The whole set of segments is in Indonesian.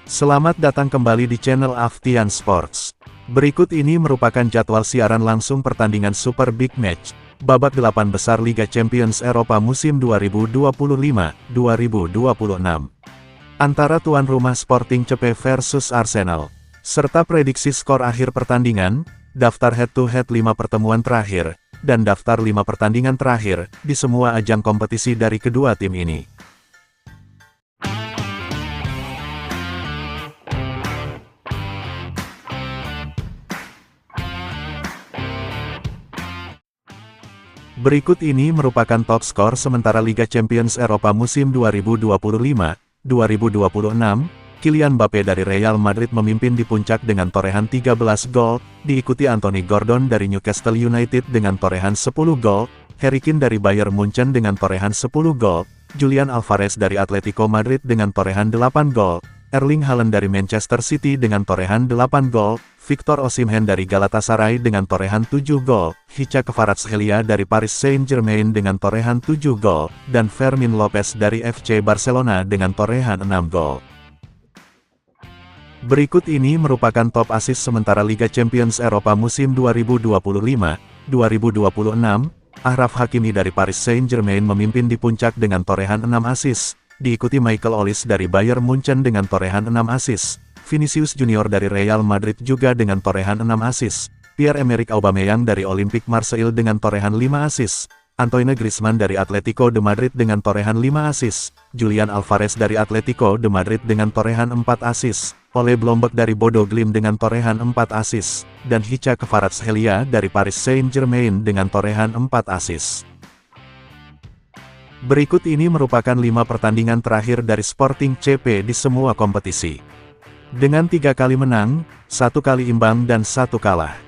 Selamat datang kembali di channel Aftian Sports. Berikut ini merupakan jadwal siaran langsung pertandingan Super Big Match, babak 8 besar Liga Champions Eropa musim 2025-2026. Antara tuan rumah Sporting CP versus Arsenal, serta prediksi skor akhir pertandingan, daftar head-to-head 5 pertemuan terakhir, dan daftar 5 pertandingan terakhir, di semua ajang kompetisi dari kedua tim ini. Berikut ini merupakan top skor sementara Liga Champions Eropa musim 2025-2026. Kylian Mbappe dari Real Madrid memimpin di puncak dengan torehan 13 gol, diikuti Anthony Gordon dari Newcastle United dengan torehan 10 gol, Harry Kane dari Bayern Munchen dengan torehan 10 gol, Julian Alvarez dari Atletico Madrid dengan torehan 8 gol, Erling Haaland dari Manchester City dengan torehan 8 gol, Victor Osimhen dari Galatasaray dengan torehan 7 gol, Hicham Kvaratskhelia dari Paris Saint-Germain dengan torehan 7 gol, dan Fermin Lopez dari FC Barcelona dengan torehan 6 gol. Berikut ini merupakan top assist sementara Liga Champions Eropa musim 2025-2026. Achraf Hakimi dari Paris Saint-Germain memimpin di puncak dengan torehan 6 assist, diikuti Michael Olise dari Bayern Munchen dengan torehan 6 assist. Vinicius Junior dari Real Madrid juga dengan torehan 6 assist, Pierre-Emerick Aubameyang dari Olympique Marseille dengan torehan 5 assist, Antoine Griezmann dari Atletico de Madrid dengan torehan 5 assist, Julian Alvarez dari Atletico de Madrid dengan torehan 4 assist, Ole Blomberg dari Bodo Glimt dengan torehan 4 assist, dan Hicham Kvaratskhelia dari Paris Saint-Germain dengan torehan 4 assist. Berikut ini merupakan 5 pertandingan terakhir dari Sporting CP di semua kompetisi. Dengan 3 kali menang, 1 kali imbang dan 1 kalah.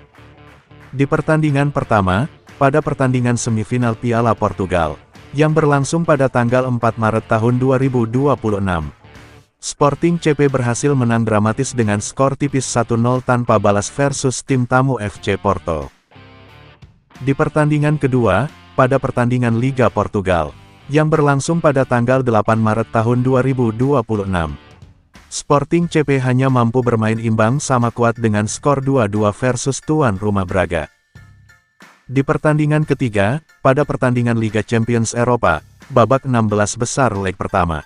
Di pertandingan pertama, pada pertandingan semifinal Piala Portugal, yang berlangsung pada tanggal 4 Maret tahun 2026, Sporting CP berhasil menang dramatis dengan skor tipis 1-0 tanpa balas versus tim tamu FC Porto. Di pertandingan kedua, pada pertandingan Liga Portugal, yang berlangsung pada tanggal 8 Maret tahun 2026, Sporting CP hanya mampu bermain imbang sama kuat dengan skor 2-2 versus tuan rumah Braga. Di pertandingan ketiga, pada pertandingan Liga Champions Eropa, babak 16 besar leg pertama,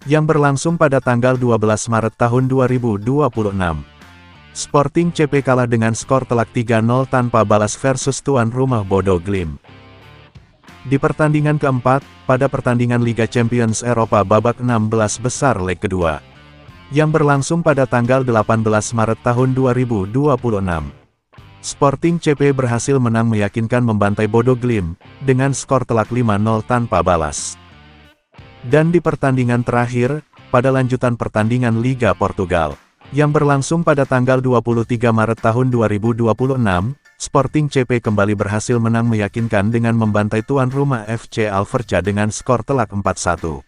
yang berlangsung pada tanggal 12 Maret tahun 2026, Sporting CP kalah dengan skor telak 3-0 tanpa balas versus tuan rumah Bodo Glimt. Di pertandingan keempat, pada pertandingan Liga Champions Eropa babak 16 besar leg kedua, yang berlangsung pada tanggal 18 Maret tahun 2026. Sporting CP berhasil menang meyakinkan membantai Bodo Glimt, dengan skor telak 5-0 tanpa balas. Dan di pertandingan terakhir, pada lanjutan pertandingan Liga Portugal, yang berlangsung pada tanggal 23 Maret tahun 2026, Sporting CP kembali berhasil menang meyakinkan dengan membantai tuan rumah FC Alverca dengan skor telak 4-1.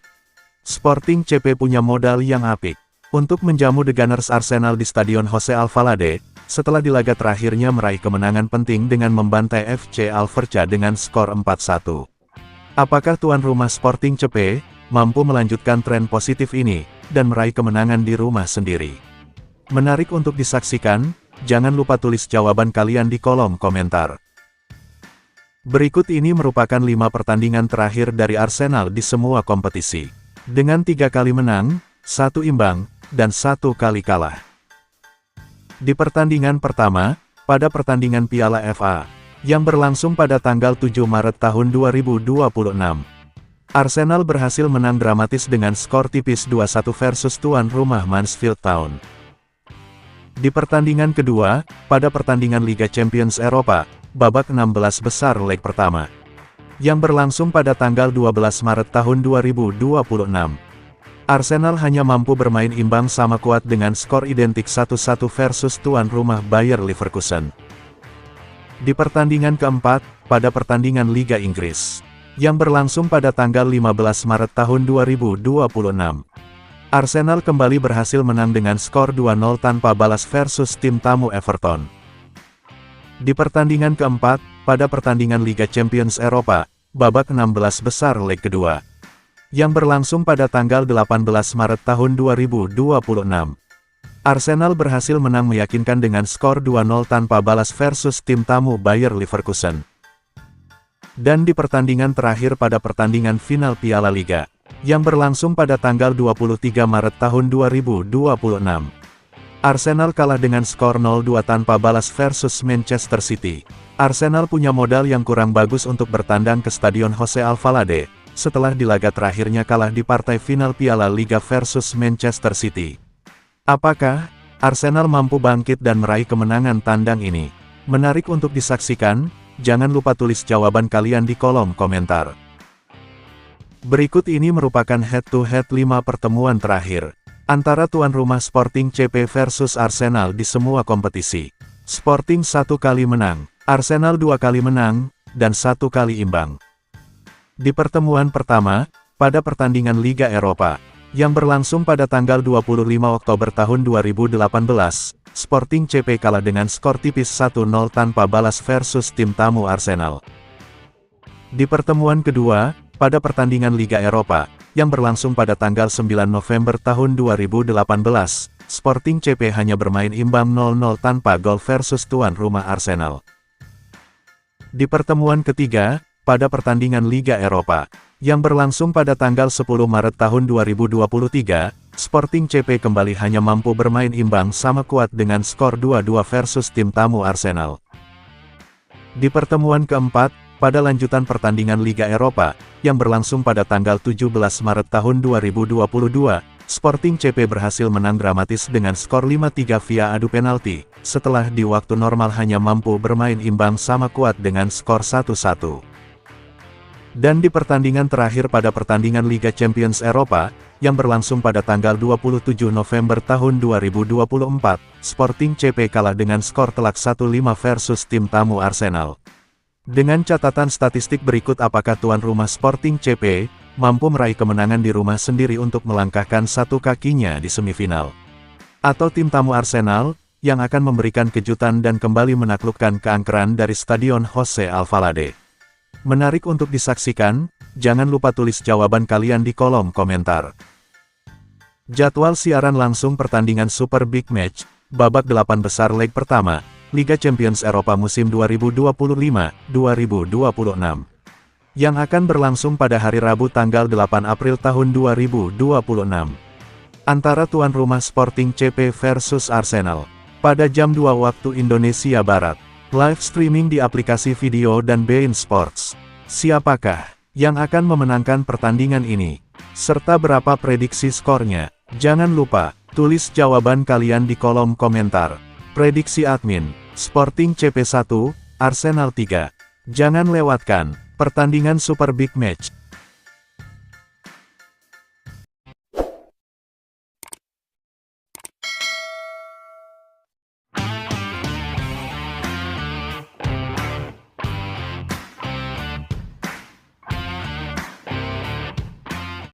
Sporting CP punya modal yang apik untuk menjamu The Gunners Arsenal di Stadion Jose Alvalade, setelah di laga terakhirnya meraih kemenangan penting dengan membantai FC Alverca dengan skor 4-1. Apakah tuan rumah Sporting CP mampu melanjutkan tren positif ini, dan meraih kemenangan di rumah sendiri? Menarik untuk disaksikan, jangan lupa tulis jawaban kalian di kolom komentar. Berikut ini merupakan 5 pertandingan terakhir dari Arsenal di semua kompetisi. Dengan 3 kali menang, 1 imbang, dan 1 kali kalah. Di pertandingan pertama, pada pertandingan Piala FA, yang berlangsung pada tanggal 7 Maret tahun 2026, Arsenal berhasil menang dramatis dengan skor tipis 2-1 versus tuan rumah Mansfield Town. Di pertandingan kedua, pada pertandingan Liga Champions Eropa, babak 16 besar leg pertama, yang berlangsung pada tanggal 12 Maret tahun 2026, Arsenal hanya mampu bermain imbang sama kuat dengan skor identik 1-1 versus tuan rumah Bayer Leverkusen. Di pertandingan keempat, pada pertandingan Liga Inggris, yang berlangsung pada tanggal 15 Maret tahun 2026, Arsenal kembali berhasil menang dengan skor 2-0 tanpa balas versus tim tamu Everton. Di pertandingan keempat, pada pertandingan Liga Champions Eropa, babak 16 besar leg kedua, yang berlangsung pada tanggal 18 Maret tahun 2026, Arsenal berhasil menang meyakinkan dengan skor 2-0 tanpa balas versus tim tamu Bayer Leverkusen. Dan di pertandingan terakhir pada pertandingan final Piala Liga, yang berlangsung pada tanggal 23 Maret tahun 2026. Arsenal kalah dengan skor 0-2 tanpa balas versus Manchester City. Arsenal punya modal yang kurang bagus untuk bertandang ke Stadion Jose Alvalade, setelah di laga terakhirnya kalah di partai final Piala Liga versus Manchester City. Apakah Arsenal mampu bangkit dan meraih kemenangan tandang ini? Menarik untuk disaksikan, jangan lupa tulis jawaban kalian di kolom komentar. Berikut ini merupakan head-to-head 5 pertemuan terakhir antara tuan rumah Sporting CP versus Arsenal di semua kompetisi. Sporting 1 kali menang, Arsenal 2 kali menang, dan 1 kali imbang. Di pertemuan pertama, pada pertandingan Liga Eropa, yang berlangsung pada tanggal 25 Oktober tahun 2018, Sporting CP kalah dengan skor tipis 1-0 tanpa balas versus tim tamu Arsenal. Di pertemuan kedua, pada pertandingan Liga Eropa, yang berlangsung pada tanggal 9 November tahun 2018, Sporting CP hanya bermain imbang 0-0 tanpa gol versus tuan rumah Arsenal. Di pertemuan ketiga, pada pertandingan Liga Eropa, yang berlangsung pada tanggal 10 Maret tahun 2023, Sporting CP kembali hanya mampu bermain imbang sama kuat dengan skor 2-2 versus tim tamu Arsenal. Di pertemuan keempat, pada lanjutan pertandingan Liga Eropa, yang berlangsung pada tanggal 17 Maret tahun 2022, Sporting CP berhasil menang dramatis dengan skor 5-3 via adu penalti, setelah di waktu normal hanya mampu bermain imbang sama kuat dengan skor 1-1. Dan di pertandingan terakhir pada pertandingan Liga Champions Eropa, yang berlangsung pada tanggal 27 November tahun 2024, Sporting CP kalah dengan skor telak 1-5 versus tim tamu Arsenal. Dengan catatan statistik berikut, apakah tuan rumah Sporting CP mampu meraih kemenangan di rumah sendiri untuk melangkahkan satu kakinya di semifinal? Atau tim tamu Arsenal, yang akan memberikan kejutan dan kembali menaklukkan keangkeran dari Stadion Jose Alvalade? Menarik untuk disaksikan, jangan lupa tulis jawaban kalian di kolom komentar. Jadwal siaran langsung pertandingan Super Big Match, babak 8 besar leg pertama, Liga Champions Eropa musim 2025-2026. Yang akan berlangsung pada hari Rabu tanggal 8 April tahun 2026. Antara tuan rumah Sporting CP versus Arsenal. Pada jam 2 waktu Indonesia Barat. Live streaming di aplikasi video dan beIN Sports. Siapakah yang akan memenangkan pertandingan ini? Serta berapa prediksi skornya? Jangan lupa, tulis jawaban kalian di kolom komentar. Prediksi admin, Sporting CP 1, Arsenal 3. Jangan lewatkan pertandingan Super Big Match.